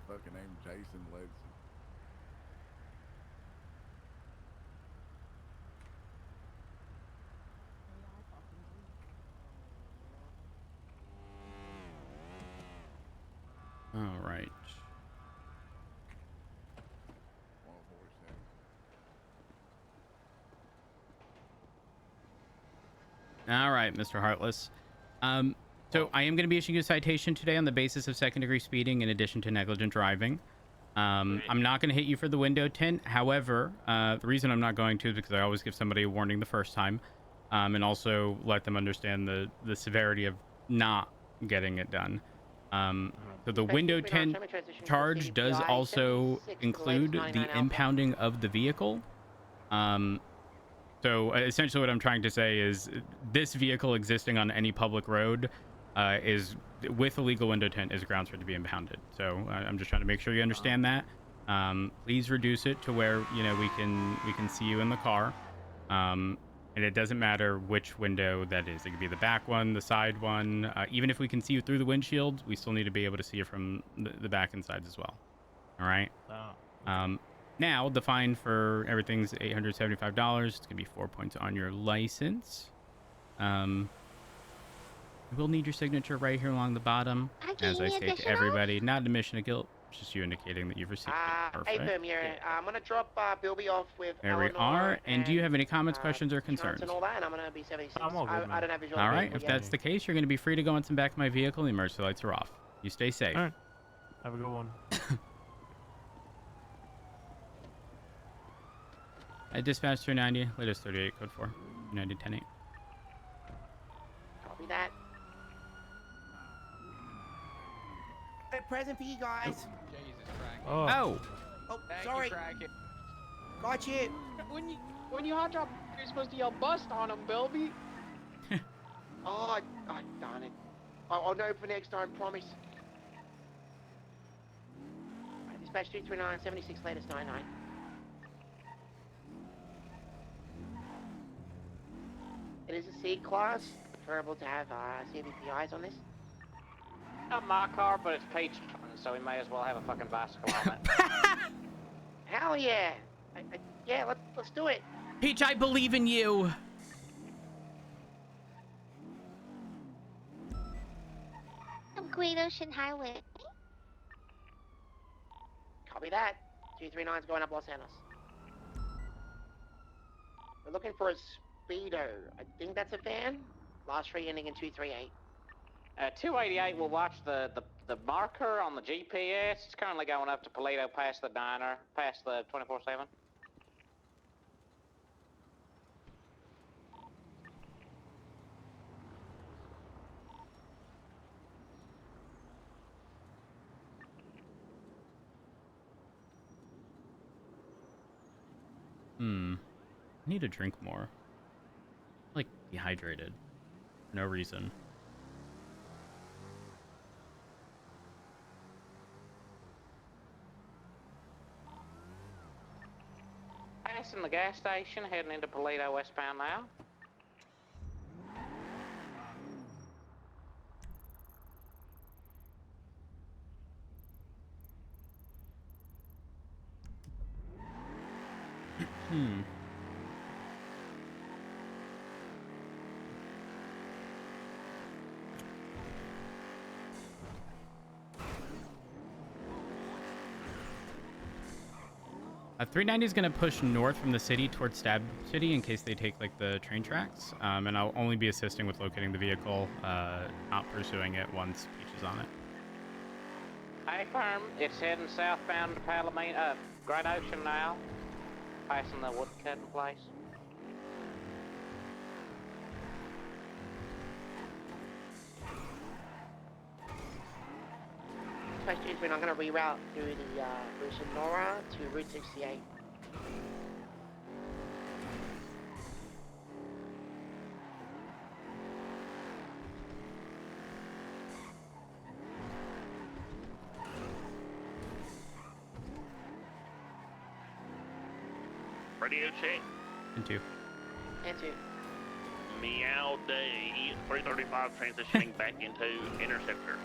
fucking name Jason Ledson. All right. 147. All right, Mr. Heartless. So I am going to be issuing a citation today on the basis of second-degree speeding in addition to negligent driving. I'm not going to hit you for the window tint. However, the reason I'm not going to is because I always give somebody a warning the first time, and also let them understand the severity of not getting it done. So the window tint charge does also include the impounding of the vehicle. So essentially what I'm trying to say is this vehicle existing on any public road is with a legal window tint is grounds for it to be impounded. So I'm just trying to make sure you understand that. Please reduce it to where, you know, we can see you in the car. And it doesn't matter which window that is. It could be the back one, the side one. Even if we can see you through the windshield, we still need to be able to see you from the back and sides as well. All right. Now, the fine for everything's $875. It's going to be 4 points on your license. We'll need your signature right here along the bottom. As I say to everybody, not an admission of guilt, just you indicating that you've received it. Perfect. Hey, Boom, I'm going to drop Bilby off with There we are. And do you have any comments, questions, or concerns? And all that, and I'm going to be 76. I'm all good, I don't have visual. All right. If that's the case, you're going to be free to go into the back of my vehicle. The emergency lights are off. You stay safe. All right. Have a good one. At dispatch 290, latest 38, code 4, 290 Copy that. A present for you guys. Jesus Christ. Oh. Oh, Thank sorry. you, Crackhead. Got you. When you hot drop, you're supposed to yell bust on him, Bilby. Oh, darn it. I'll know for next time, promise. Right, dispatch 239, 76, latest 99. It is a C class. Preferable to have CVPIs on this. Not my car, but it's Pete's, so we may as well have a fucking bicycle on it. Hell yeah. Yeah, let's do it. Peach, I believe in you. Great Ocean Highway. Copy that. 239's going up Los Angeles. We're looking for a Speedo. I think that's a van. Last three ending in 238. 288 will watch the marker on the GPS. It's currently going up to Paleto past the diner, past the 24/7. I need to drink more. I'm, like, dehydrated. For no reason. Passing the gas station, heading into Paleto westbound now. 390 is going to push north from the city towards Stab City in case they take like the train tracks, and I'll only be assisting with locating the vehicle, not pursuing it once Peach is on it. Hey, firm, it's heading southbound to Palomino, Great Ocean now, passing the wood cutting place. Question is, we're not going to reroute through the Bruce and Nora to Route 68. Radio check. And 2. And 2. Meow Day 335 transitioning back into Interceptor.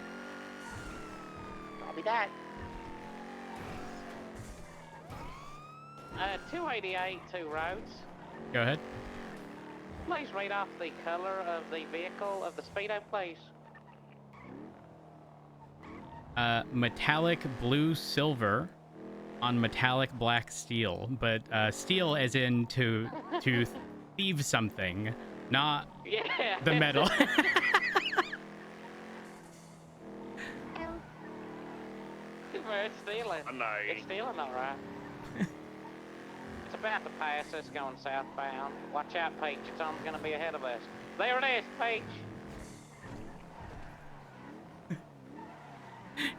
Copy that. 288, two roads. Go ahead. Please read off the color of the vehicle of the Speedo, please. Metallic blue silver on metallic black steel, but steel as in to thieve something, not the metal. It's stealing. It's stealing, all right. It's about to pass us going southbound. Watch out, Peach. It's almost going to be ahead of us. There it is, Peach.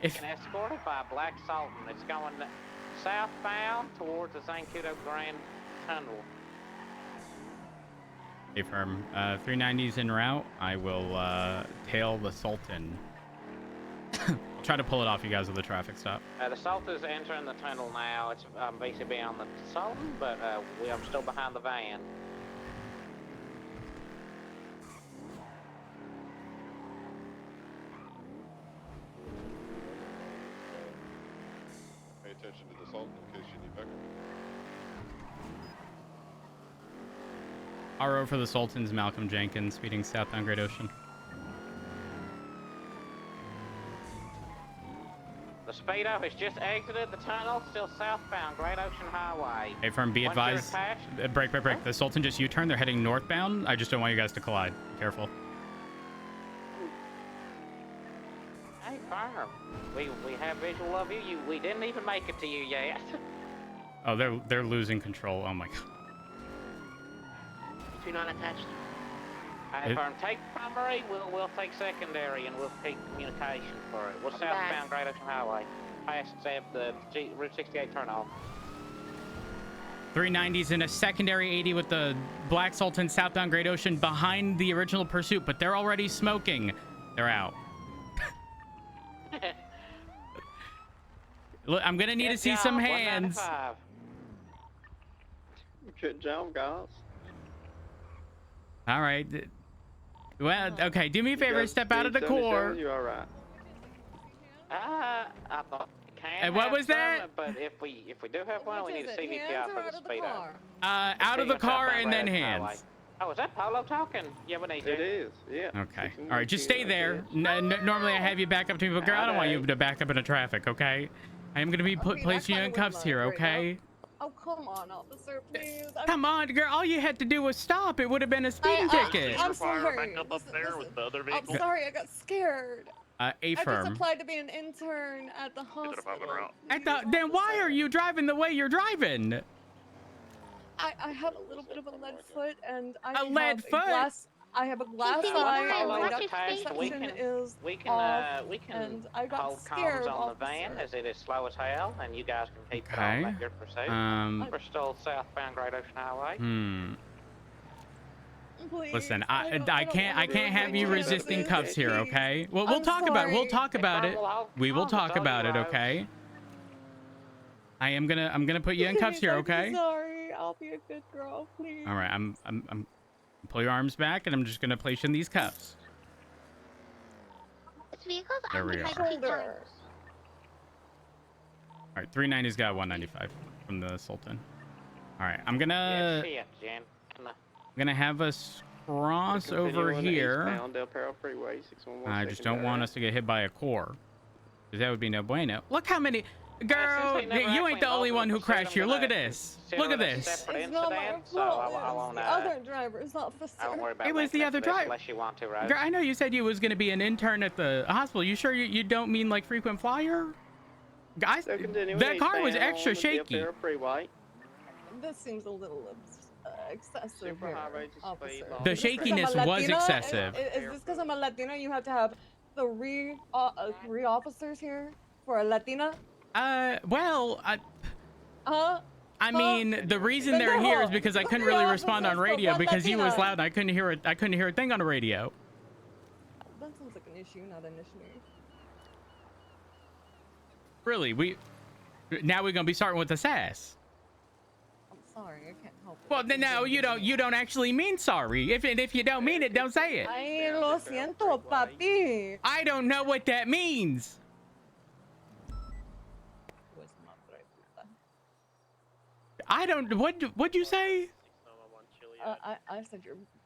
If And escorted by a Black Sultan. It's going southbound towards the Zancudo Grand Tunnel. A firm 390's en route. I will tail the Sultan. I'll try to pull it off you guys with the traffic stop. The Sultan's entering the tunnel now. It's basically on the Sultan, but I'm still behind the van. Pay attention to the Sultan in case you need backup. RO for the Sultan's Malcolm Jenkins, speeding southbound Great Ocean. The Speedo has just exited the tunnel, still southbound Great Ocean Highway. Hey, firm, be Once you're advised. attached- Break. The Sultan just U-turned. They're heading northbound. I just don't want you guys to collide. Careful. Hey, firm. We have visual of you. We didn't even make it to you yet. Oh, they're losing control. Oh my god. Do not attached. Hey, firm, take primary. We'll take secondary, and we'll keep communication for it. We're southbound Great Ocean Highway, past the Route 68 turnoff. 390's in a secondary 80 with the Black Sultan southbound Great Ocean behind the original pursuit, but they're already smoking. They're out. Look, I'm gonna need to see some hands. 195. Good job, guys. All right. Well, okay. Do me a favor. Step out of the core. You all right? I thought we can. And what have was that? some, but if we do have one, we need a CVTI for the Speedo. Out of the car and then hands. Oh, is that Polo talking? Yeah, we need to. It is. Yeah. Okay. All right. Just stay there. Normally I have you back up to me, but girl, I don't want you to back up into traffic. Okay. I am gonna be placing you in cuffs here. Okay. Oh, come on, officer, please. Come on, girl. All you had to do was stop. It would have been a speeding ticket. I'm sorry. Back up there with the other I'm vehicle. sorry, I got scared. A I just firm. applied to be an intern at the hospital. I thought. Then why are you driving the way you're driving? I have a little bit of a lead foot, and I A have lead foot? I have a glass Hey, eye, Polo, and my watch depth your space. perception is We off, can and I got hold scared, comms on the van officer. as it is slow as hell, and you guys can keep it Okay. on at your pursuit. We're still southbound Great Ocean Highway. Please, Listen, I I can't have you resisting cuffs here, okay? Well, we'll I'm talk about it. We'll sorry. talk about it. We will talk It's on about it, your okay? I'm gonna put you in cuffs here, okay? I'm sorry. I'll be a good girl, please. All right, I'm pull your arms back, and I'm just gonna place you in these cuffs. This vehicle's There we occupied are. 3 times. All right, 390's got 195 from the Sultan. All right, I'm Yeah, gonna shit, Jen. have us cross over here. Del Perro Freeway, 611 I just don't want us to get hit by a core, because that would be no bueno. Look how many. Girl, since they never you ain't the actually only one who involved in the crashed here. pursuit, Look at I'm this. gonna Look at consider it a this. separate It's not my incident, so fault. I It's won't, the other drivers, officer. I won't worry about It was the making other it for this driver. unless you want to, Rose. Girl, I know you said you was gonna be an intern at the hospital. You sure you don't mean like frequent flyer? Guys, So continuing that car was eastbound extra on the shaky. Del Perro Freeway. This seems a little excessive Super here, high rate of speed officer. law. The Is this 'cause I'm a shakiness was Latina? excessive. Is this because I'm a Latina? You have to have three officers here for a Latina? Well, Huh? I mean, the reason they're here is because I couldn't really respond on radio because you was loud. And I couldn't hear it. I couldn't hear a thing on the radio. That sounds like an issue, not an issue. Really, now we're gonna be starting with the sass. I'm sorry, I can't help it. Well, then no, you don't actually mean sorry. If you don't mean it, don't say it. Ay, lo siento, papi. I don't know what that means. I don't. What'd you say? I said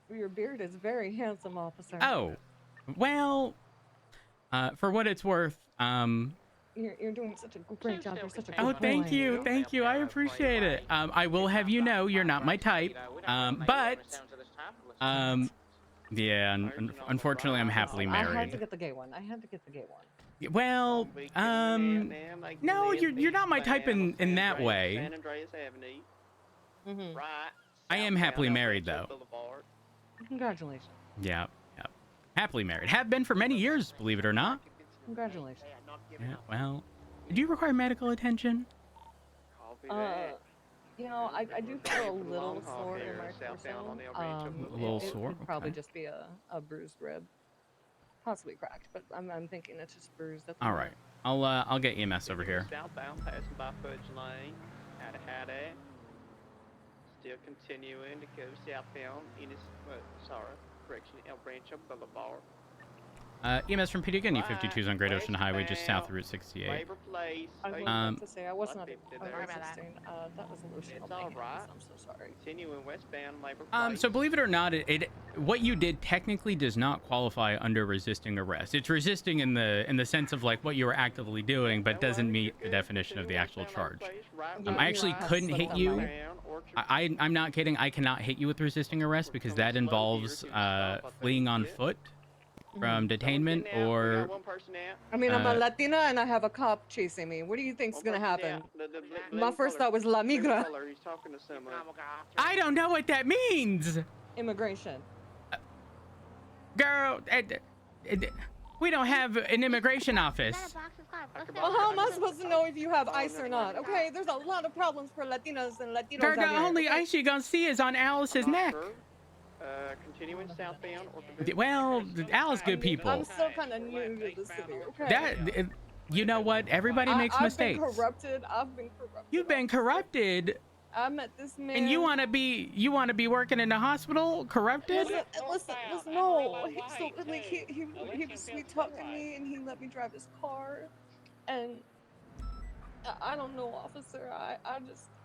your beard is very handsome, officer. Oh, well, for what it's worth, You're doing such a great job. You're such a good Oh, boy. thank you. I appreciate it. I will have you know you're not my type. But yeah, unfortunately, I'm happily I had to married. get the gay one. I had to get the gay one. Well, no, you're not my type in that way. San Andreas Avenue. Mm-hmm. Right. I am happily married though. Congratulations. Yeah. Happily married. Have been for many years, believe it or not. Congratulations. Yeah, well, do you require medical attention? You know, I do feel a little sore in my torso. A little sore? It could probably Okay. just be a bruised rib, possibly cracked, but I'm thinking it's just bruised. All right. I'll get EMS over here. Southbound, passing by Fudge Lane. Howdy. Still continuing to go southbound. El Brancho Boulevard. EMS from PD again. E52's on Great Ocean Highway, just south of Route 68. Labor Place. I would like to say I was not. Sorry about that. That was emotional. It's all right. I'm so sorry. Continuing westbound Labor Place. So believe it or not, what you did technically does not qualify under resisting arrest. It's resisting in the sense of like what you were actively doing, but doesn't meet the definition of the actual charge. I actually couldn't hit you. I'm not kidding. I cannot hit you with resisting arrest because that involves fleeing on foot from detainment or. I mean, I'm a Latina and I have a cop chasing me. What do you think's gonna happen? My first thought was La Migra. I don't know what that means. Immigration. Girl, we don't have an immigration office. Well, how am I supposed to know if you have ICE or not? Okay, there's a lot of problems for Latinos and Latinos Girl, out the here, only okay? ice you're gonna see is on Alice's neck. Continuing southbound. Well, Alice good people. I'm still kind of new to the city, okay? That, you know what? Everybody makes mistakes. I've been corrupted. You've been corrupted. I met this man. And you wanna be working in the hospital, corrupted? Listen, no. He was sweet talking me, and he let me drive his car, and I don't know, officer.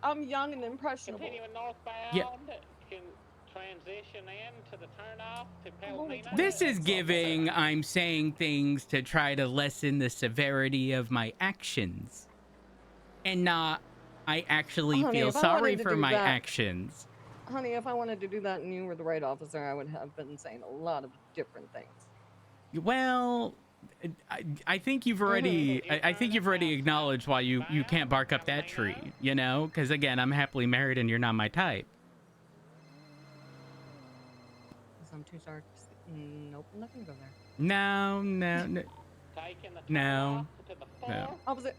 I'm young and impressionable. Continuing northbound. Yeah. Can transition in to the turnoff to Palomino. This is giving I'm saying things to try to lessen the severity of my actions, and not I actually Honey, feel if I sorry wanted to for do my that- actions. Honey, if I wanted to do that and you were the right officer, I would have been saying a lot of different things. Well, I think you've already I think you've already acknowledged why you can't bark up that tree, you know? Because again, I'm happily married and you're not my type. Because I'm too sorry. Nope, I'm not gonna go there. No. Officer,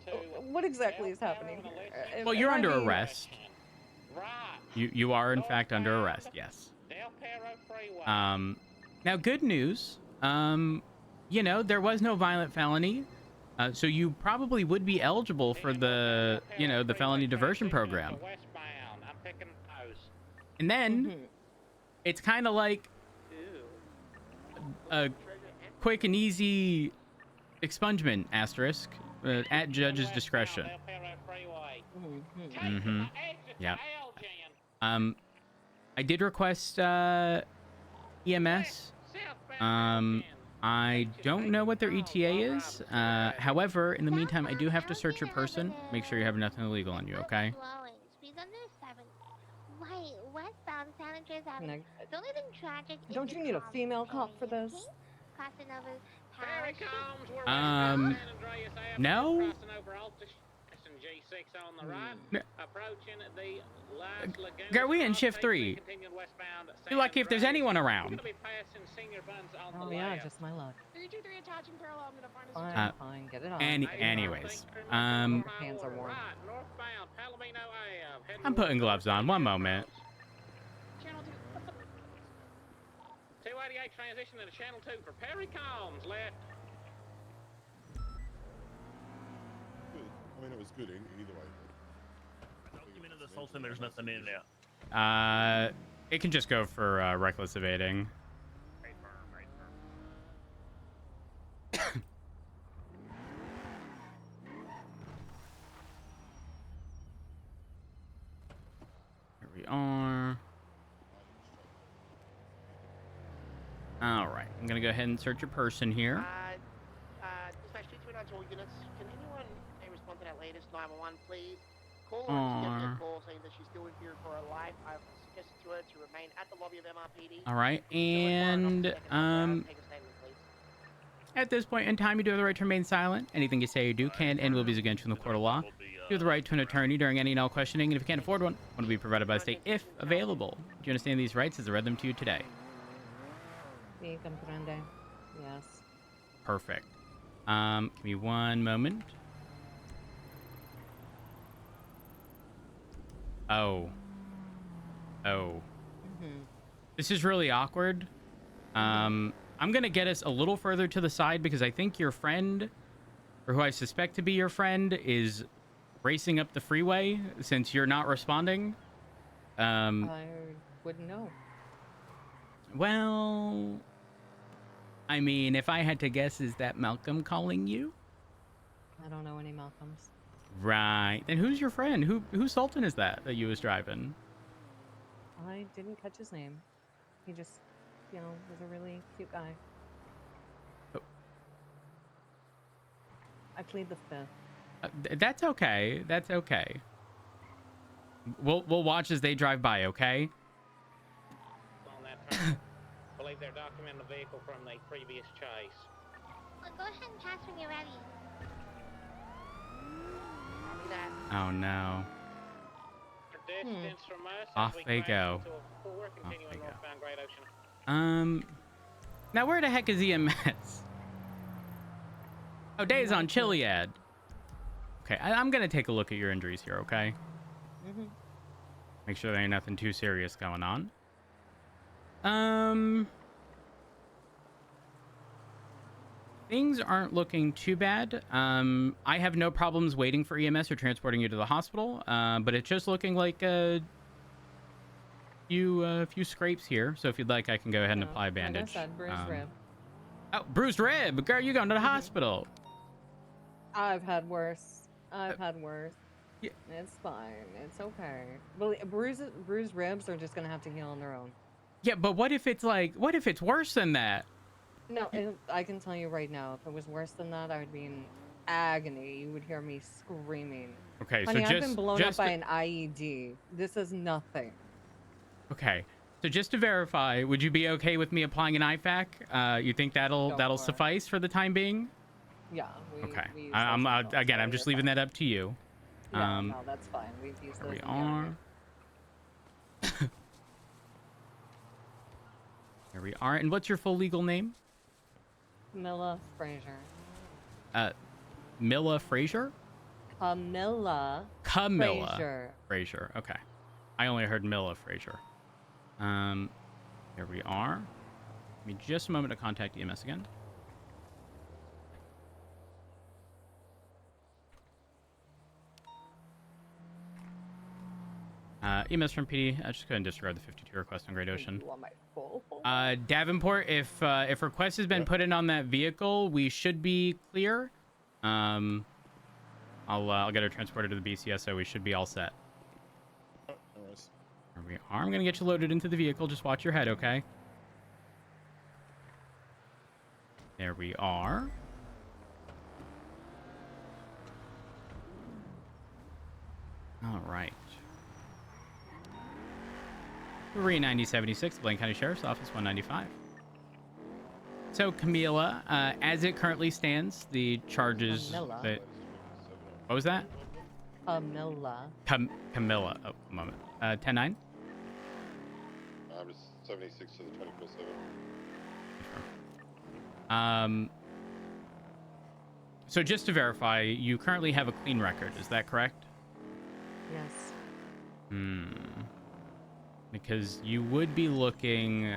what exactly is happening here? Well, you're under arrest. You are in fact under arrest. Yes. Now good news. You know, there was no violent felony, so you probably would be eligible for the the felony diversion program. And then it's kind of like a quick and easy expungement asterisk at judge's discretion. Yeah. I did request EMS. I don't know what their ETA is. However, in the meantime, I do have to search your person. Make sure you have nothing illegal on you, okay? Speed under 7. Wait, westbound San Andreas Avenue. The only thing tragic is Don't you need a female cop for this? crossing over No. Girl, we in shift 3. You're lucky if there's anyone around. Oh yeah, just my luck. 323 attaching parallel. I'm gonna find a Fine, get it on. Anyways, Hands are warm. I'm putting gloves on. One moment. channel 2. 288 transition into channel 2 for Perry Combs left. Good. I mean, it was good either way. Documented assault and there's nothing in there. It can just go for reckless evading. we are. All right, I'm gonna go ahead and search your person here. Dispatch 229 to all units. Can anyone respond to that latest 911, please? Caller is giving me a call saying that she's still in fear for her life. I've suggested to her to remain at the lobby of MRPD. All right, and Take a statement, please. at this point in time, you do have the right to remain silent. Anything you say or do can and will be against you in the court of law. You have the right to an attorney during any and all questioning, and if you can't afford one will be provided by the state if available. Do you understand these rights as I read them to you today? Sí, comprende. Yes. Perfect. Give me one moment. Oh. This is really awkward. I'm gonna get us a little further to the side because I think your friend, or who I suspect to be your friend, is racing up the freeway since you're not responding. I wouldn't know. Well, I mean, if I had to guess, is that Malcolm calling you? I don't know any Malcolms. Right. Then who's your friend? Who Sultan is that you was driving? I didn't catch his name. He just, was a really cute guy. Oh. I plead the fifth. That's okay. That's okay. We'll watch as they drive by, okay? On that track. I believe they're documenting the vehicle from the previous chase. Well, go ahead and pass when you're ready. Oh no. Distance from us, Off they go. Off they go. Great Ocean. Now where the heck is EMS? Oh, Days on Chiliad. Okay, I'm gonna take a look at your injuries here, okay? Make sure there ain't nothing too serious going on. Things aren't looking too bad. I have no problems waiting for EMS or transporting you to the hospital, but it's just looking like a few scrapes here. So if you'd like, I can go ahead and apply a bandage. Like I said, bruised rib. Oh, bruised rib! Girl, you going to the hospital. I've had worse. I've had worse. Yeah. It's fine. It's okay. Bruised ribs are just gonna have to heal on their own. Yeah, but what if it's worse than that? No, I can tell you right now, if it was worse than that, I would be in agony. You would hear me screaming. Okay, Honey, so just I've been blown up by an IED. This is nothing. Okay, so just to verify, would you be okay with me applying an IFAC? You think that'll suffice for the time being? Yeah. Okay. I'm just leaving that up to you. Yeah, no, that's fine. We've used those. We are. Here we are. And what's your full legal name? Camilla Fraser. Milla Fraser? Camilla. Fraser. Okay. I only heard Milla Fraser. Here we are. Give me just a moment to contact EMS again. EMS from PD. Just go ahead and disregard the 52 request on Great Ocean. You want my full? Davenport, if request has been put in on that vehicle, we should be clear. I'll get her transported to the BCSO. We should be all set. No worries. Here we are. I'm gonna get you loaded into the vehicle. Just watch your head, okay? There we are. All right. 39076, Blaine County Sheriff's Office, 195. So, Camila, as it currently stands, the charges that... What was that? Camilla. Camilla. Oh, a moment. 10-9? I'm just 76 to the 24/7. So just to verify, you currently have a clean record, is that correct? Yes. Because you would be looking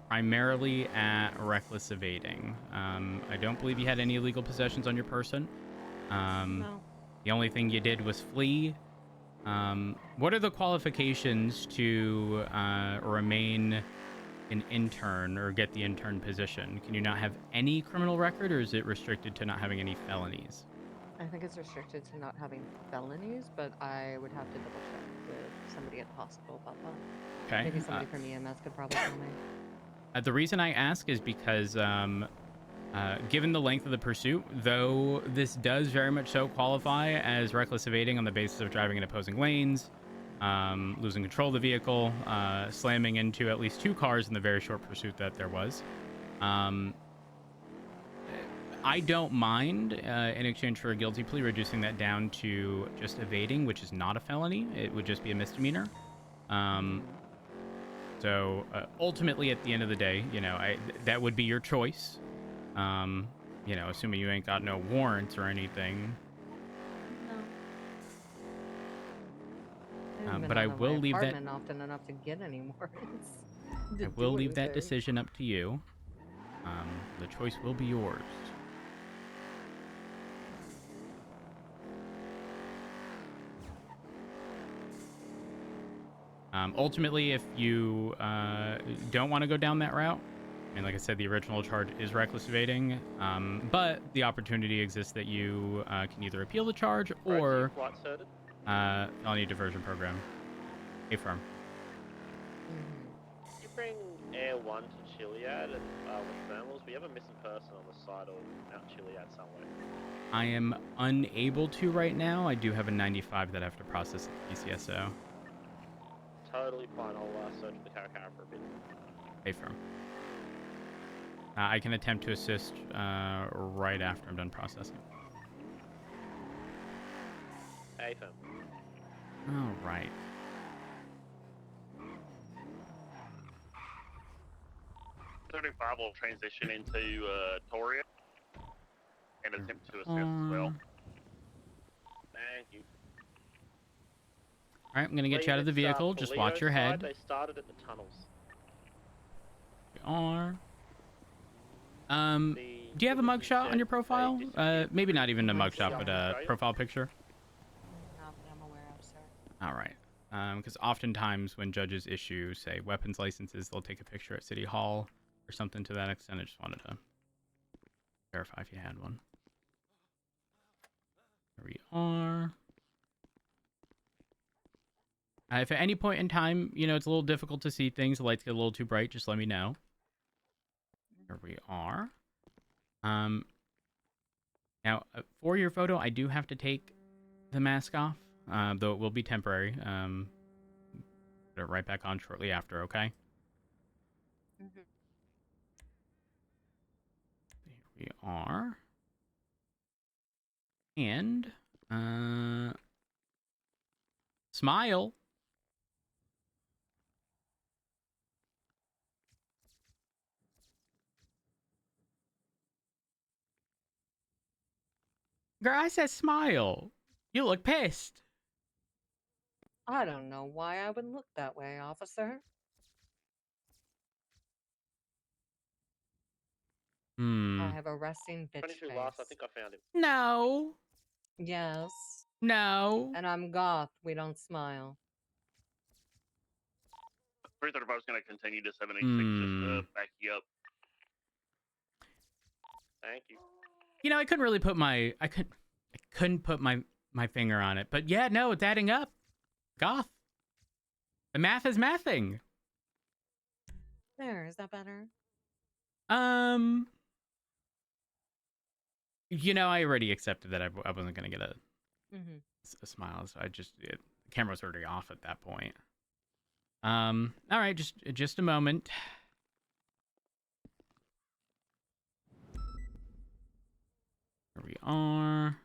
primarily at reckless evading. I don't believe you had any illegal possessions on your person. No. The only thing you did was flee. What are the qualifications to remain an intern or get the intern position? Can you not have any criminal record, or is it restricted to not having any felonies? I think it's restricted to not having felonies, but I would have to double check with somebody at the hospital about that. Okay. Maybe somebody from EMS could probably tell me. The reason I ask is because given the length of the pursuit, though this does very much so qualify as reckless evading on the basis of driving in opposing lanes, losing control of the vehicle, slamming into at least 2 cars in the very short pursuit that there was. I don't mind, in exchange for a guilty plea, reducing that down to just evading, which is not a felony. It would just be a misdemeanor. So ultimately, at the end of the day, you know, that would be your choice. You know, assuming you ain't got no warrants or anything. No. But I will leave that. Often enough to get any warrants. I will leave that decision up to you. The choice will be yours. Ultimately, if you don't want to go down that route, I mean, like I said, the original charge is reckless evading, but the opportunity exists that you can either appeal the charge or felony diversion program. A firm. Did you bring Air 1 to Chiliad and with thermals? We have a missing person on the side of Mount Chiliad somewhere. I am unable to right now. I do have a 95 that I have to process at PCSO. Totally fine. I'll search the car for a bit. A firm. I can attempt to assist right after I'm done processing. A firm. All right. 35 will transition into Toria and attempt to assist as well. Thank you. All right, I'm going to get you out of the vehicle. Just watch your head. They started at the tunnels. We are. Do you have a mugshot on your profile? Maybe not even a mugshot, but a profile picture. Not that I'm aware of, sir. All right. Because oftentimes when judges issue, say, weapons licenses, they'll take a picture at City Hall or something to that extent. I just wanted to verify if you had one. Here we are. If at any point in time, you know, it's a little difficult to see things, the lights get a little too bright, just let me know. Here we are. Now, for your photo, I do have to take the mask off, though it will be temporary. Put it right back on shortly after, okay? Mm-hmm. Here we are. And, smile. Girl, I said smile. You look pissed. I don't know why I would look that way, officer. I have a resting bitch 22 face. last, I think I found him. No. Yes. No. And I'm goth. We don't smile. 335 is going to continue to 76 just to back you up. Thank you. You know, I couldn't really put my I couldn't put my finger on it, but yeah, no, it's adding up. Goth. The math is mathing. There, is that better? You know, I already accepted that I wasn't gonna get a smile, so the camera's already off at that point. All right, just a moment. Here we are.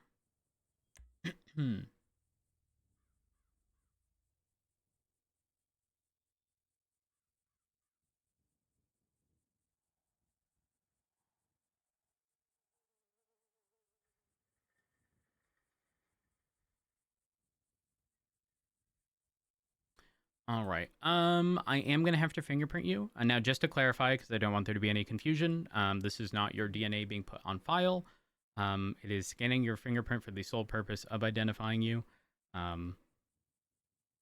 All right. I am gonna have to fingerprint you. Now, just to clarify, because I don't want there to be any confusion, this is not your DNA being put on file. It is scanning your fingerprint for the sole purpose of identifying you.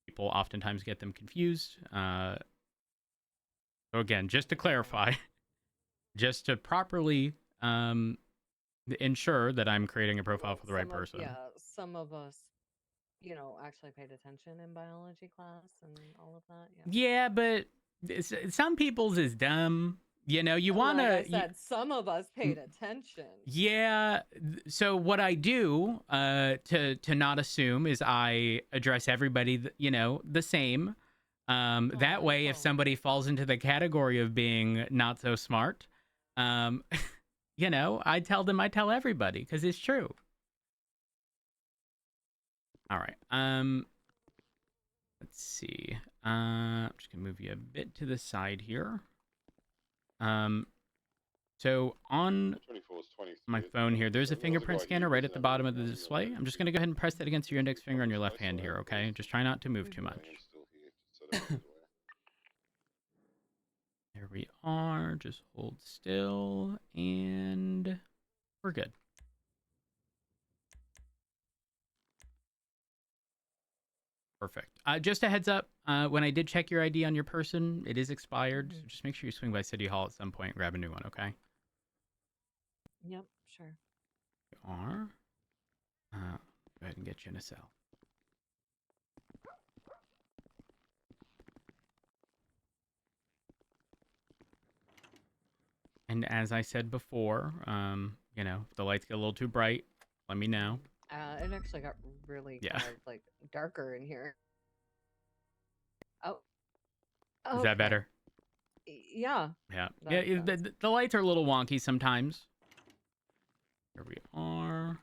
People oftentimes get them confused. So again, just to clarify, just to properly ensure that I'm creating a profile for the right person. Yeah, some of us you know, actually paid attention in biology class and all of that. Yeah. Yeah, but some people's is dumb. You know, you want Like I to. said, some of us paid attention. Yeah. So what I do to not assume is I address everybody, you know, the same. That way, if somebody falls into the category of being not so smart, you know, I tell everybody because it's true. All right. Let's see. I'm just gonna move you a bit to the side here. So on my phone here, there's a fingerprint scanner right at the bottom of the display. I'm just gonna go ahead and press that against your index finger on your left hand here, okay? Just try not to move too much. There we are. Just hold still, and we're good. Perfect. Just a heads up, when I did check your ID on your person, it is expired. So just make sure you swing by City Hall at some point and grab a new one, okay? Yep, sure. You are. Go ahead and get you in a cell. And as I said before, you know, if the lights get a little too bright, let me know. It actually got really kind of like darker in here. Oh. Is that better? Yeah. Yeah. Yeah. The lights are a little wonky sometimes. Here we are.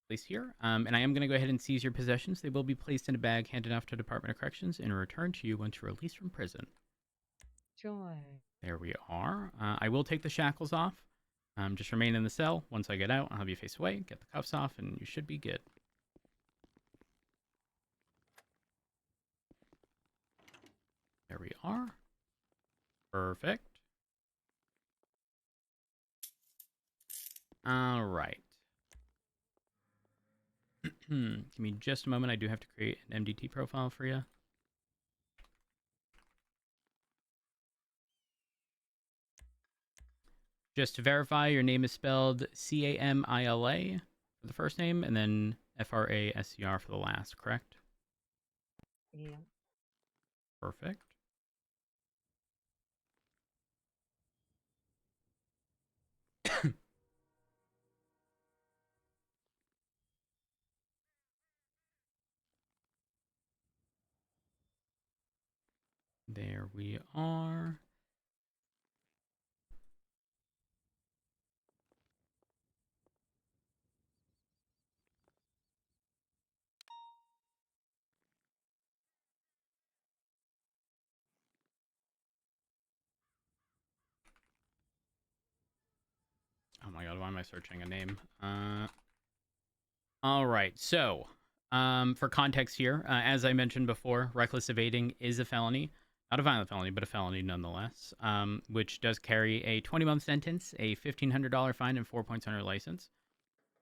Place here. And I am going to go ahead and seize your possessions. They will be placed in a bag handed off to Department of Corrections and returned to you once you're released from prison. Joy. There we are. I will take the shackles off. Just remain in the cell. Once I get out, I'll have you face away, get the cuffs off, and you should be good. There we are. Perfect. All right. Give me just a moment. I do have to create an MDT profile for you. Just to verify, your name is spelled Camila for the first name, and then Frascr for the last, correct? Yeah. Perfect. There we are. Oh my god, why am I searching a name? All right, so for context here, as I mentioned before, reckless evading is a felony. Not a violent felony, but a felony nonetheless, which does carry a 20-month sentence, a $1,500 fine, and 4 points on your license.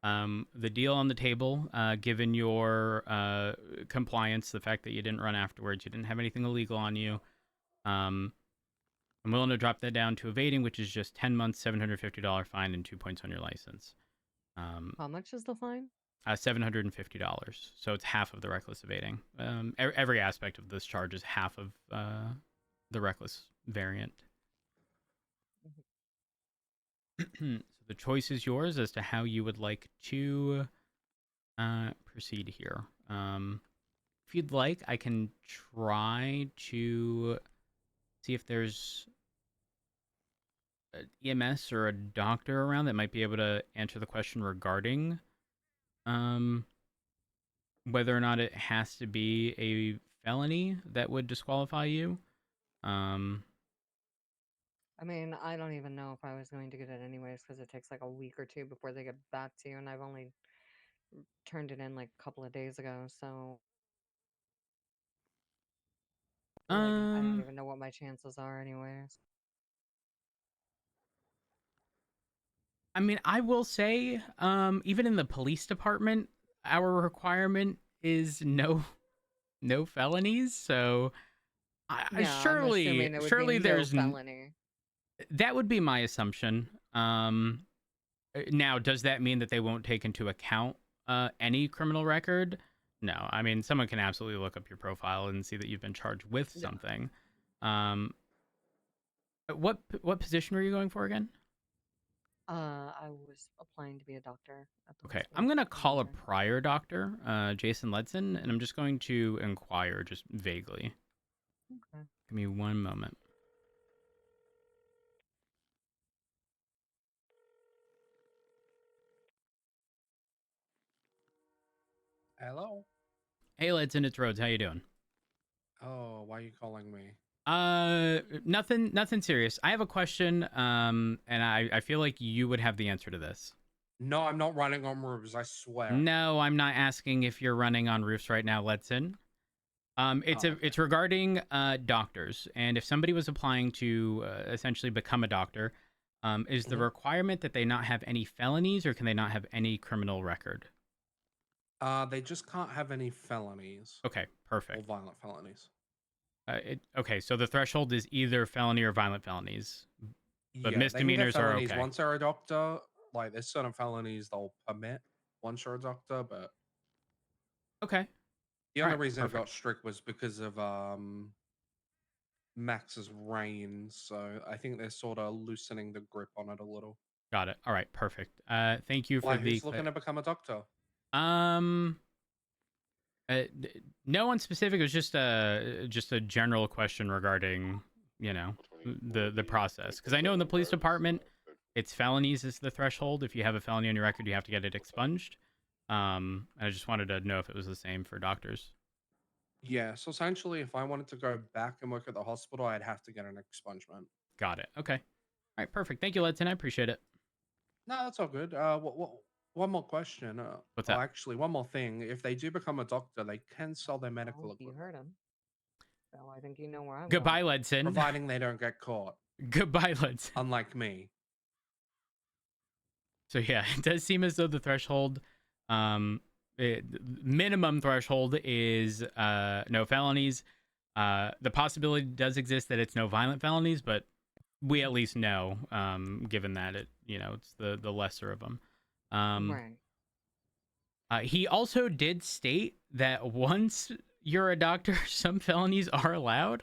The deal on the table, given your compliance, the fact that you didn't run afterwards, you didn't have anything illegal on you, I'm willing to drop that down to evading, which is just 10 months, $750 fine, and 2 points on your license. How much is the fine? $750. So it's half of the reckless evading. Every aspect of this charge is half of the reckless variant. So the choice is yours as to how you would like to proceed here. If you'd like, I can try to see if there's an EMS or a doctor around that might be able to answer the question regarding whether or not it has to be a felony that would disqualify you. I mean, I don't even know if I was going to get it anyways because it takes like a week or two before they get back to you, and I've only turned it in like a couple of days ago, so like, I don't even know what my chances are anyways. I mean, I will say, even in the police department, our requirement is no felonies. So, Yeah, surely there's no felony. That would be my assumption. Now, does that mean that they won't take into account any criminal record, no. I mean, someone can absolutely look up your profile and see that you've been charged with something. What position were you going for again? I was applying to be a doctor at the Okay, hospital. I'm gonna call a prior doctor, Jason Ledson, and I'm just going to inquire just vaguely. Okay. Give me one moment. Hello? Hey, Ledson, it's Rhodes. How you doing? Oh, why are you calling me? Nothing serious. I have a question, and I feel like you would have the answer to this. No, I'm not running on roofs, I swear. No, I'm not asking if you're running on roofs right now, Ledson. It's regarding doctors, and if somebody was applying to essentially become a doctor, is the requirement that they not have any felonies, or can they not have any criminal record? They just can't have any felonies. Okay, perfect. Or violent felonies. Okay, so the threshold is either felony or violent felonies, but Yeah, misdemeanors they can get are felonies okay. once they're a doctor. Like, there's certain felonies they'll permit once you're a doctor, but... Okay. The only Alright, reason it perfect. got strict was because of Max's reign, so I think they're sort of loosening the grip on it a little. Got it. All right, perfect. Thank you for Why, the... who's looking to become a doctor? No one specific. It was just a general question regarding, you know, the process. Because I know in the police department, it's felonies is the threshold. If you have a felony on your record, you have to get it expunged. I just wanted to know if it was the same for doctors. Yeah, so essentially, if I wanted to go back and work at the hospital, I'd have to get an expungement. Got it. Okay. All right, perfect. Thank you, Ledson. I appreciate it. No, that's all good. One more question. What's up? Actually, one more thing. If they do become a doctor, they can sell their medical You equipment. heard him. So I think you know where I'm Goodbye, going. Ledson. Providing they don't get caught. Goodbye, Ledson. Unlike me. So yeah, it does seem as though the threshold, minimum threshold is no felonies. The possibility does exist that it's no violent felonies, but we at least know, given that it's the lesser of them. Right. He also did state that once you're a doctor, some felonies are allowed.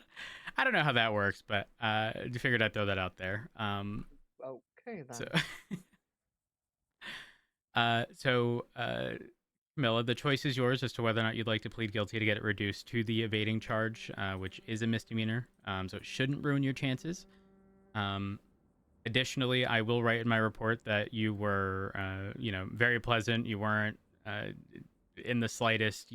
I don't know how that works, but I figured I'd throw that out there. Okay then. So, Camilla, the choice is yours as to whether or not you'd like to plead guilty to get it reduced to the evading charge, which is a misdemeanor. So it shouldn't ruin your chances. Additionally, I will write in my report that you were, very pleasant. You weren't in the slightest,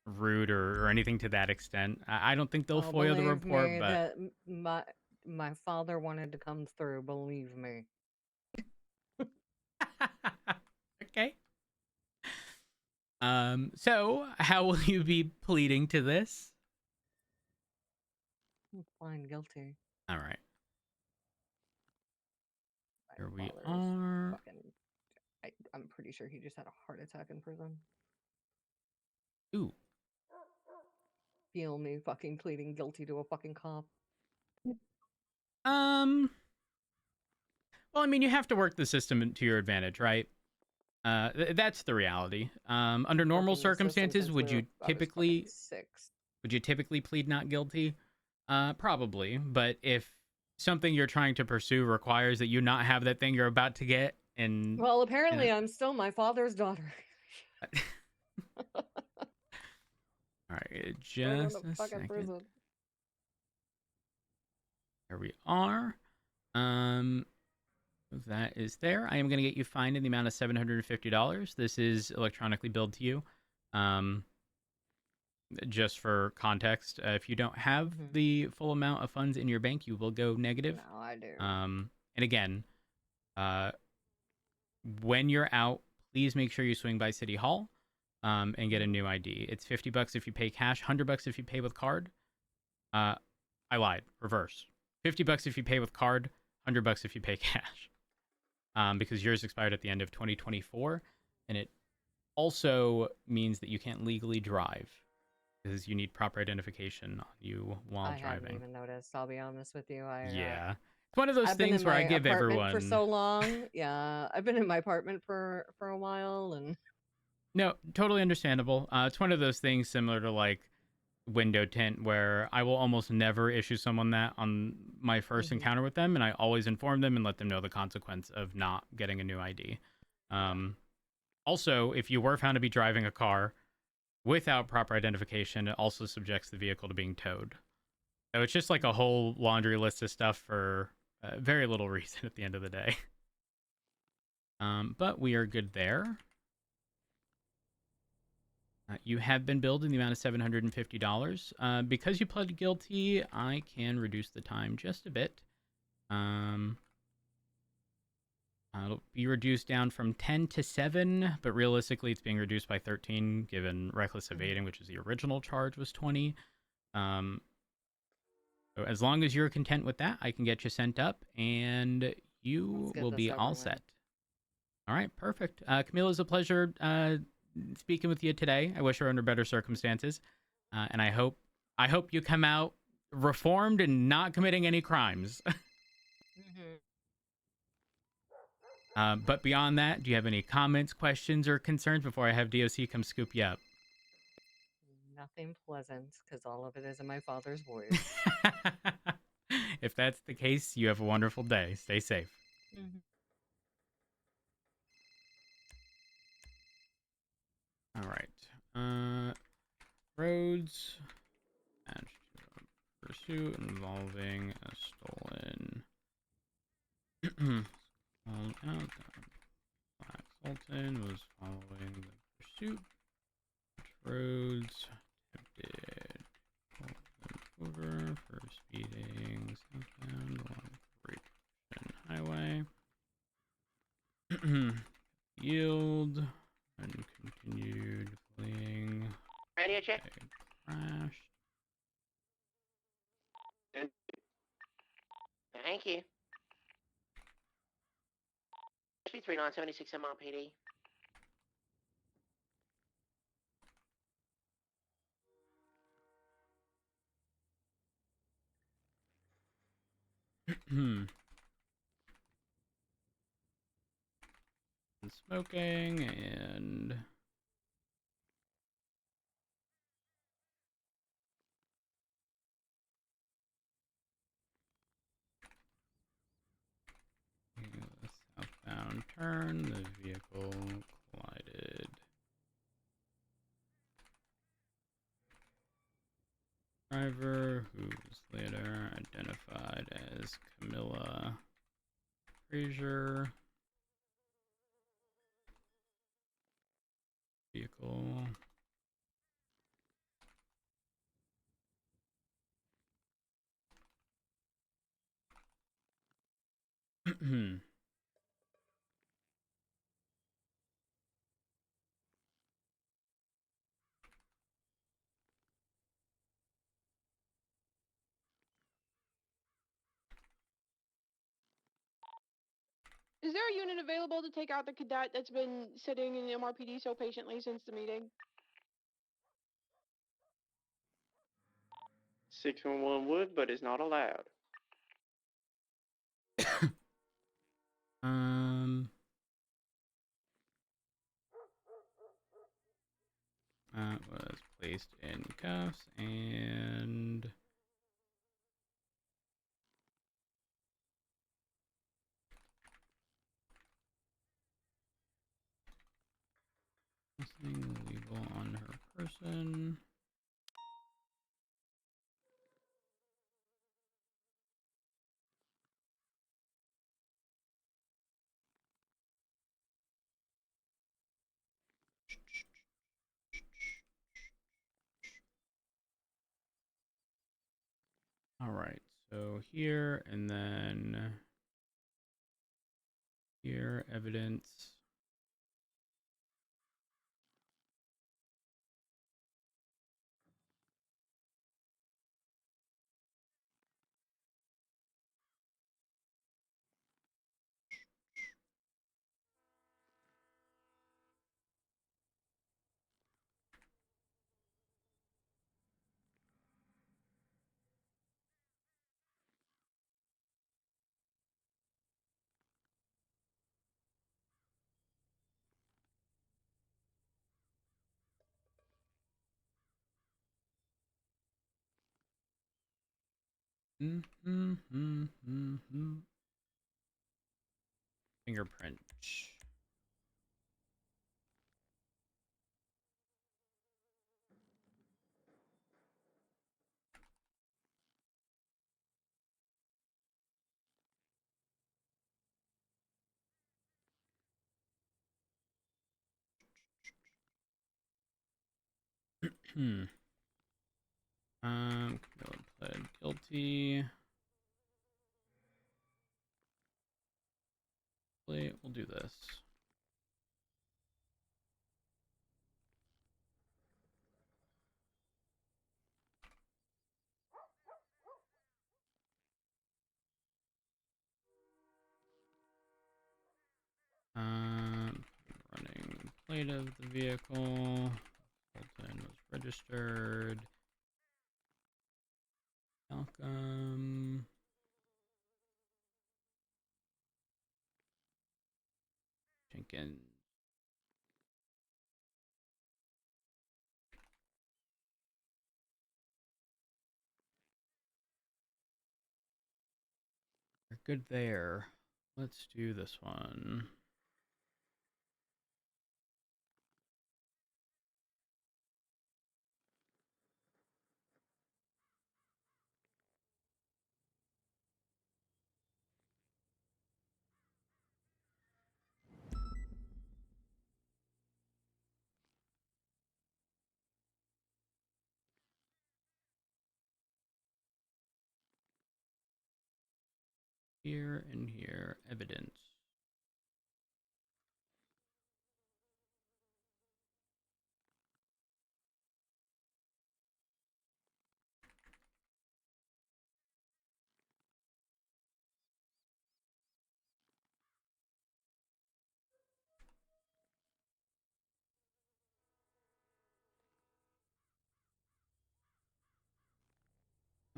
rude or anything to that extent. I don't think they'll FOIA the report, me but that my father wanted to come through. Believe me. Okay. So how will you be pleading to this? I'm fine, guilty. All right. Here we are. I'm pretty sure he just had a heart attack in prison. Ooh. Feel me fucking pleading guilty to a fucking cop. Well, I mean, you have to work the system to your advantage, right? That's the reality. Under normal circumstances, would you typically plead not guilty? Probably, but if something you're trying to pursue requires that you not have that thing you're about to get, and well, apparently I'm still my father's daughter. All right, just a second. Prison. Here we are. That is there. I am going to get you fined in the amount of $750. This is electronically billed to you. Just for context, if you don't have the full amount of funds in your bank, you will go negative. No, I do. And again, when you're out, please make sure you swing by City Hall and get a new ID. It's $50 if you pay cash, $100 if you pay with card. I lied. Reverse. $50 if you pay with card, $100 if you pay cash. Because yours expired at the end of 2024, and it also means that you can't legally drive because you need proper identification on you while driving. I hadn't even noticed. I'll be honest with you. Yeah. It's one of those I've been in things where I my give apartment for everyone. so long. Yeah, I've been in my apartment for a while, and No, totally understandable. It's one of those things similar to like window tint where I will almost never issue someone that on my first encounter with them, and I always inform them and let them know the consequence of not getting a new ID. Also, if you were found to be driving a car without proper identification, it also subjects the vehicle to being towed. So it's just like a whole laundry list of stuff for very little reason at the end of the day. But we are good there. You have been billed in the amount of $750. Because you pled guilty, I can reduce the time just a bit. It'll be reduced down from 10 to 7, but realistically it's being reduced by 13 given reckless evading, which is the original charge, was 20. So as long as you're content with that, I can get you sent up and you will be all set. All right, perfect. Camille, it's a pleasure speaking with you today. I wish you were under better circumstances, and I hope you come out reformed and not committing any crimes. But beyond that, do you have any comments, questions, or concerns before I have DOC come scoop you up? nothing pleasant, because all of it is in my father's voice. If that's the case, you have a wonderful day. Stay safe. All right. Roads. Match to a pursuit involving a stolen. Out. Black Sultan was following the pursuit. Roads attempted over for speeding southbound along Great Highway. Yield and continued fleeing. Radio check. Crash. Thank you. Actually, 3976 MRPD. And smoking and the southbound turn, the vehicle collided. Driver, who was later identified as Camilla Frazier. Vehicle. Is there a unit available to take out the cadet that's been sitting in the MRPD so patiently since the meeting? 611 would, but is not allowed. Was placed in cuffs and nothing illegal on her person. All right, so here and then here, evidence. Fingerprint. Pled guilty. We'll do this. Running plate of the vehicle. Fulton was registered. Malcolm. Jenkins. We're good there. Let's do this one. Here and here, evidence.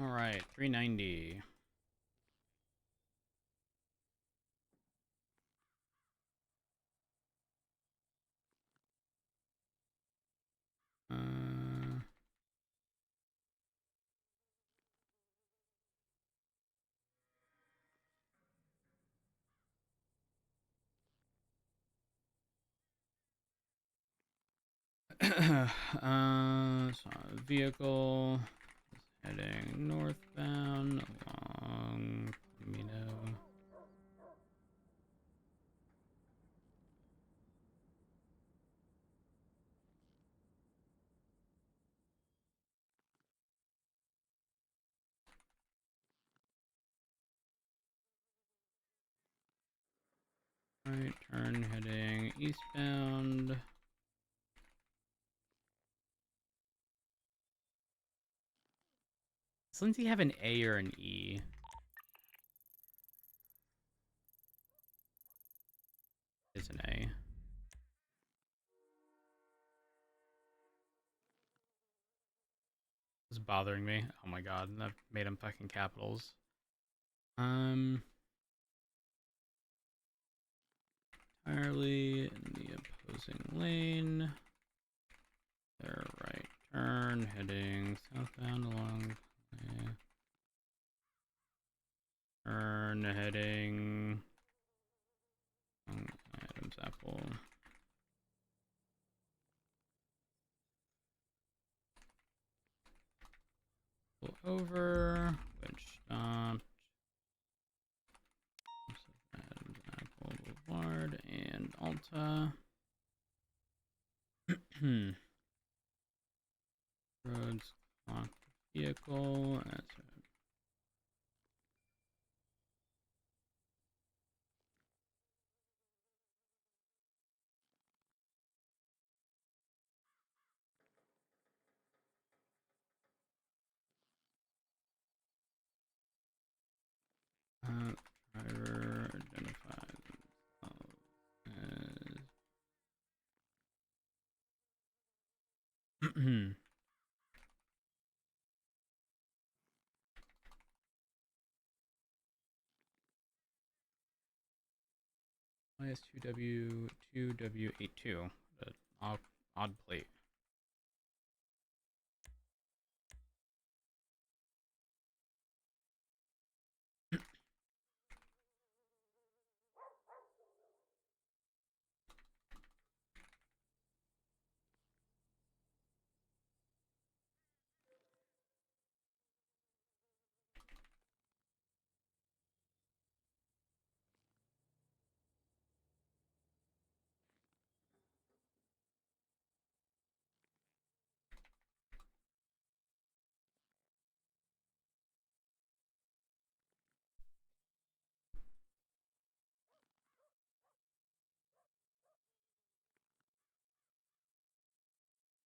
All right, 390. So vehicle is heading northbound along Camino. Right turn heading eastbound. Does Lindsay have an A or an E? It's an A. It's bothering me. Oh my god, I've made them fucking capitals. Entirely in the opposing lane. Their right turn heading southbound along. Turn heading. Adam's Apple. Pull over, which stopped. Adam's Apple Boulevard and Alta. Roads clocked vehicle. That's it. Driver identified as IS2W2W82. Odd plate.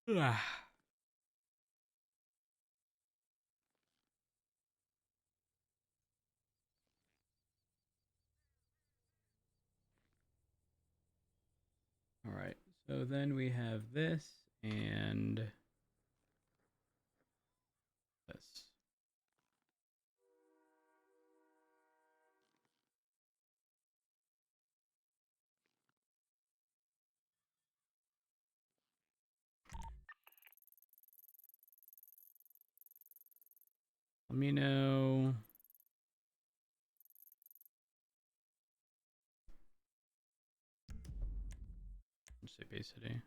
All right. So then we have this and this. Let me know. Let's say Bay City.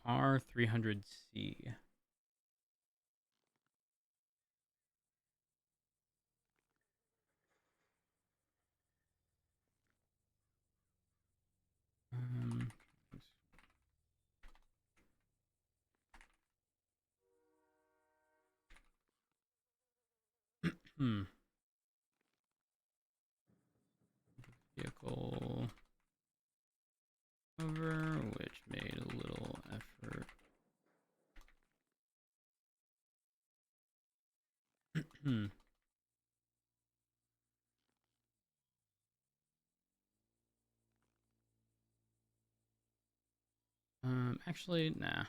R300C. Um, Vehicle over, which made a little effort. Actually, nah.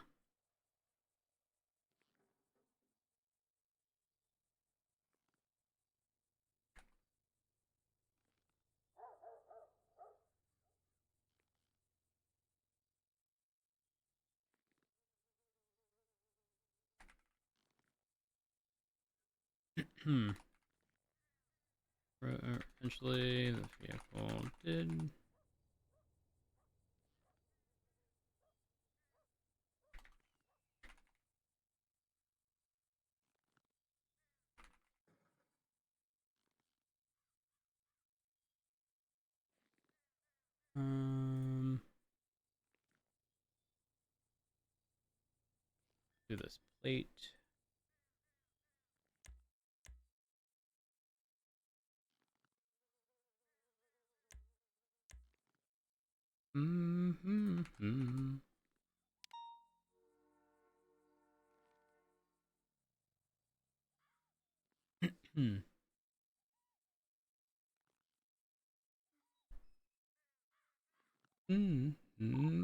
Eventually, the vehicle did. Do this plate.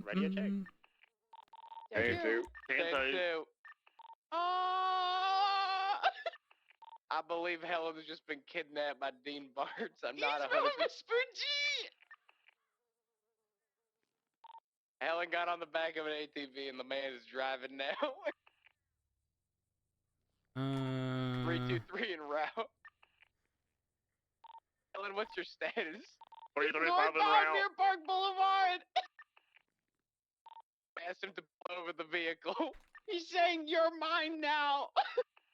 Radio check. Ten two. I believe Helen has just been kidnapped by Dean Bartz. I'm not 100%. Helen got on the back of an ATV and the man is driving now. 323 en route. Helen, what's your status? 335 en route. Near Park Boulevard. Asked him to pull over the vehicle. He's saying you're mine now.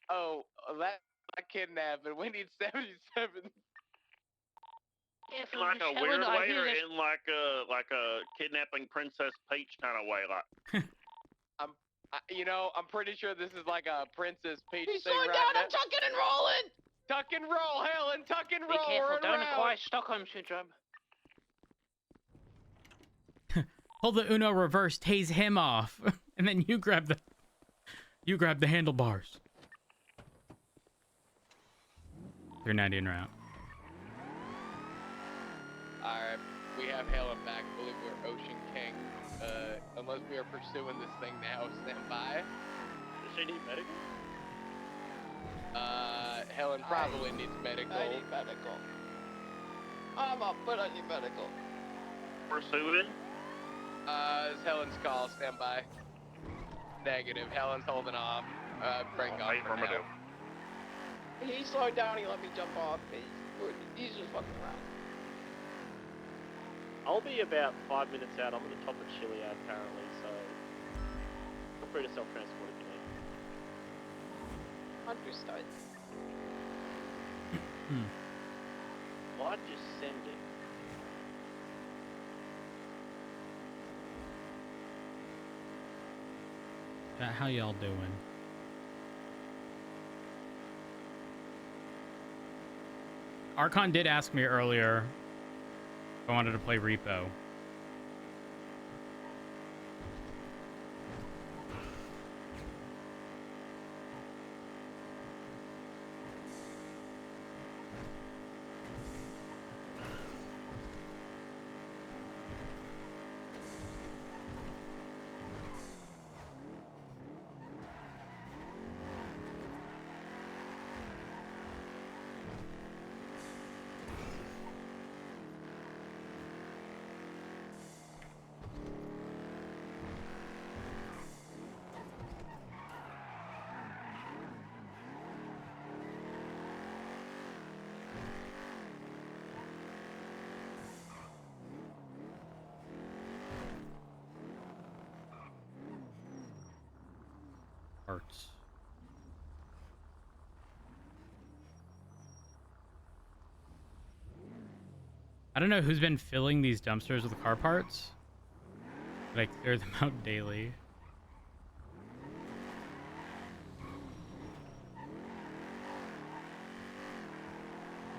Oh, that's not kidnapping. We need 77. In like a weird way, or in like a kidnapping Princess Peach kind of way, like. I'm pretty sure this is like a Princess Peach He's thing slowing right down. now. I'm tucking and rolling. Tuck and roll, Helen. Tuck and roll. Be careful. Don't Acquire Stockholm syndrome. Hold the Uno reverse, tase him off, and then you grab the handlebars. 390 en route. Alright, we have Helen back. I believe we're Ocean King. Unless we are pursuing this thing now, stand by. Does she need medical? Helen probably needs medical. I need medical. I'm up, but I need medical. Pursuing? It's Helen's call, stand by. Negative, Helen's holding off. Break off for now. He slowed down, he let me jump off. He's just fucking around. I'll be about 5 minutes out. I'm at the top of Chiliad apparently, so feel free to self-transport if you need. Understood. Might just send it. How y'all doing? Archon did ask me earlier if I wanted to play Repo. Parts. I don't know who's been filling these dumpsters with car parts, but I clear them out daily.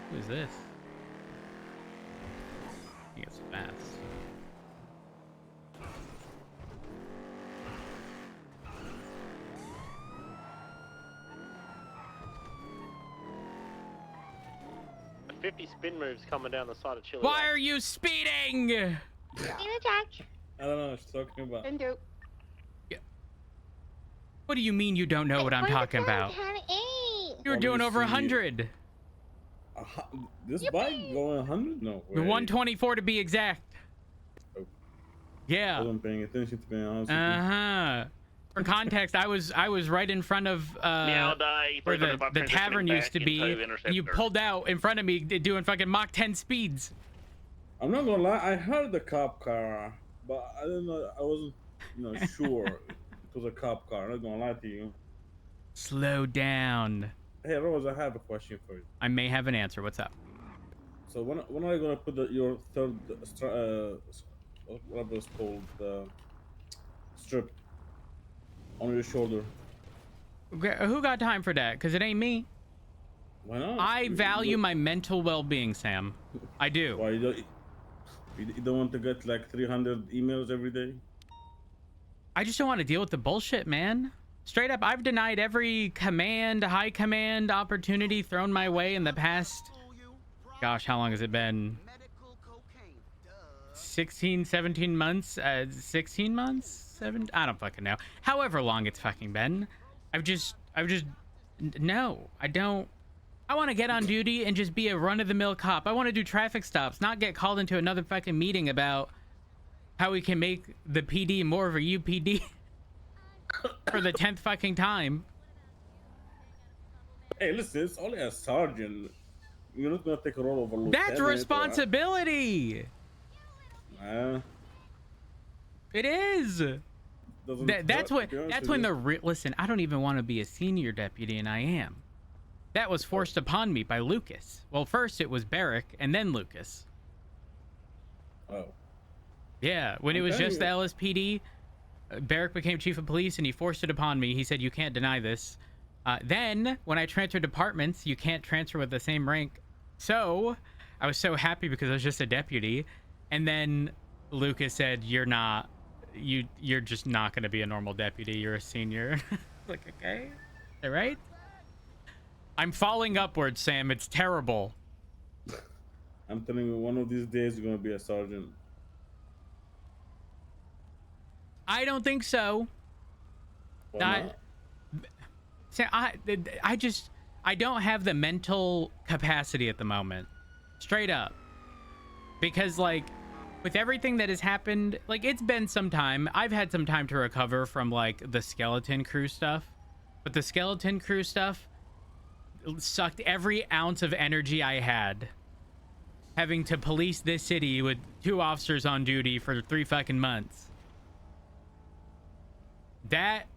Who is this? I think it's fast. A 50 spin moves coming down the side of Chili. Why are you speeding? Need a jack. I don't know what she's talking about. And do. What do you mean you don't know what I'm talking about? You were doing over 100. This bike going 100? No way. 124 to be exact. Oh. Yeah. I wasn't paying attention to being honest. For context, I was right in front of where the tavern used to be, and you pulled out in front of me doing fucking Mach 10 speeds. I'm not gonna lie, I heard the cop car, but I didn't know. I wasn't, sure it was a cop car. I'm not gonna lie to you. Slow down. Hey Rose, I have a question for you. I may have an answer. What's up? So when are you gonna put your third what was called strip on your shoulder? Who got time for that? Because it ain't me. Why not? I value my mental well-being, Sam. I do. Why you don't want to get like 300 emails every day? I just don't want to deal with the bullshit, man. Straight up, I've denied every high command opportunity thrown my way in the past. Gosh, how long has it been? 16, 17 months? 16 months? I don't fucking know. However long it's fucking been. No, I don't. I want to get on duty and just be a run-of-the-mill cop. I want to do traffic stops, not get called into another fucking meeting about how we can make the PD more of a UPD for the 10th fucking time. Hey, listen, it's only a sergeant. You're not gonna take a role of a lieutenant. That's responsibility. It is. That's when listen, I don't even want to be a senior deputy, and I am. That was forced upon me by Lucas. Well, first it was Barrick, and then Lucas. Oh. Yeah, when it was just the LSPD, Barrick became chief of police, and he forced it upon me. He said, you can't deny this. Then, when I transferred departments, you can't transfer with the same rank. So, I was so happy because I was just a deputy. And then Lucas said, you're just not going to be a normal deputy. You're a senior. Like, okay. All right. I'm falling upwards, Sam. It's terrible. I'm telling you, one of these days you're going to be a sergeant. I don't think so. Why not? Sam, I don't have the mental capacity at the moment. Straight up. Because, like, with everything that has happened, like, it's been some time. I've had some time to recover from, like, the skeleton crew stuff. But the skeleton crew stuff sucked every ounce of energy I had. Having to police this city with 2 officers on duty for 3 fucking months. That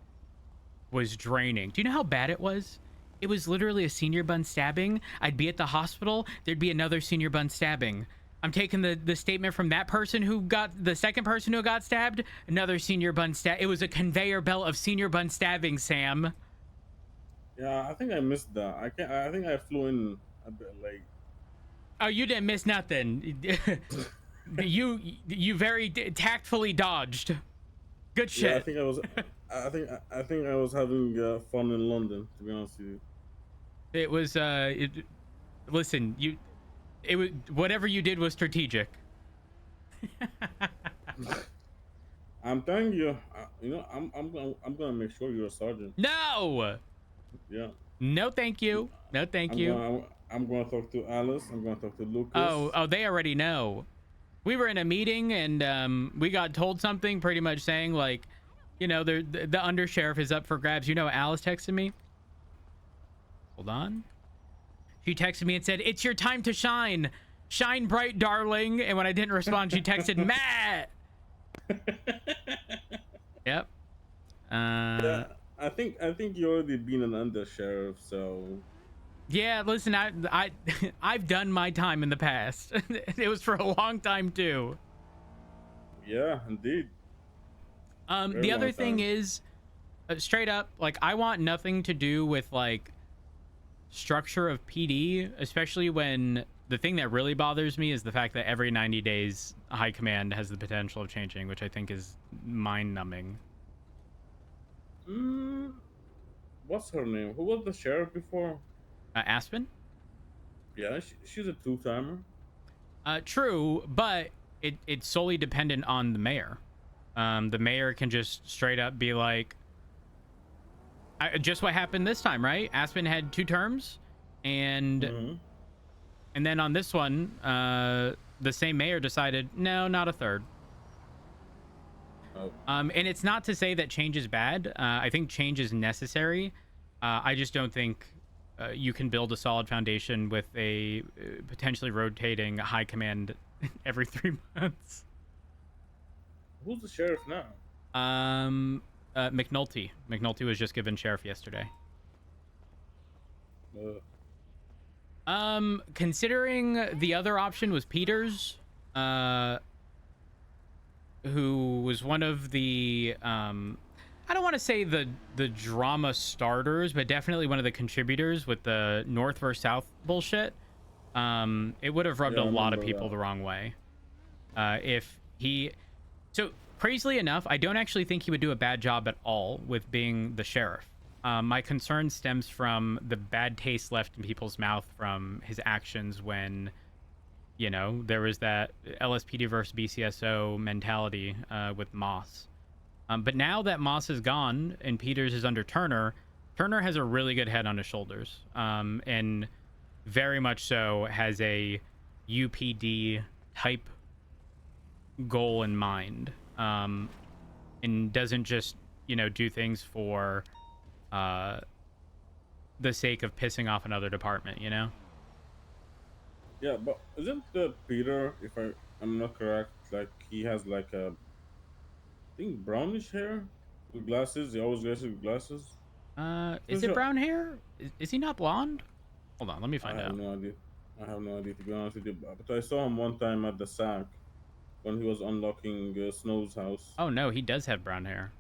was draining. Do you know how bad it was? It was literally a senior bun stabbing. I'd be at the hospital. There'd be another senior bun stabbing. I'm taking the statement from that person who got the second person who got stabbed. Another senior bun stab. It was a conveyor belt of senior bun stabbing, Sam. Yeah, I think I missed that. I think I flew in a bit late. Oh, you didn't miss nothing. you very tactfully dodged. Good shit. Yeah, I think I was. I think I was having fun in London. To be honest with you. It was. Listen, it was whatever you did was strategic. I'm telling you. You know, I'm gonna make sure you're a sergeant. No. Yeah. No, thank you. No, thank you. I'm gonna talk to Alice. I'm gonna talk to Lucas. Oh, they already know. We were in a meeting and we got told something pretty much saying like, you know, the undersheriff is up for grabs. You know, Alice texted me. Hold on. She texted me and said, "It's your time to shine. Shine bright, darling." And when I didn't respond, she texted, "Matt." Yep. Yeah, I think you already been an undersheriff, so. Yeah, listen, I've done my time in the past. It was for a long time too. Yeah, indeed. The other thing is, straight up, like I want nothing to do with like structure of PD, especially when the thing that really bothers me is the fact that every 90 days high command has the potential of changing, which I think is mind-numbing. What's her name? Who was the sheriff before? Aspen? Yeah, she's a two-timer. True, but it's solely dependent on the mayor. The mayor can just straight up be like, just what happened this time, right? Aspen had 2 terms, and and then on this one, the same mayor decided, no, not a 3rd. And it's not to say that change is bad. I think change is necessary. I just don't think you can build a solid foundation with a potentially rotating high command every 3 months. Who's the sheriff now? McNulty. McNulty was just given sheriff yesterday. Considering the other option was Peters, who was one of the I don't want to say the drama starters, but definitely one of the contributors with the North versus South bullshit. It would have rubbed a lot of people the wrong way. So crazily enough, I don't actually think he would do a bad job at all with being the sheriff. My concern stems from the bad taste left in people's mouth from his actions when, you know, there was that LSPD versus BCSO mentality with Moss. But now that Moss is gone and Peters is under Turner, Turner has a really good head on his shoulders, and very much so has a UPD type goal in mind, and doesn't just, you know, do things for the sake of pissing off another department, you know? Yeah, but isn't Peter, if I'm not correct, like he has like a, I think brownish hair with glasses. He always wears glasses. Is it brown hair? Is he not blonde? Hold on, let me find out. I have no idea to be honest with you. But I saw him one time at the SAC when he was unlocking Snow's house. Oh no, he does have brown hair.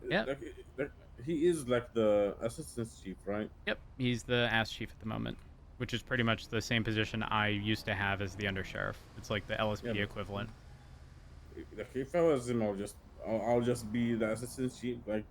Yeah. He is like the assistant chief, right? Yep, he's the ass chief at the moment, which is pretty much the same position I used to have as the undersheriff. It's like the LSPD equivalent. Like if I was him, I'll just be the assistant chief. Like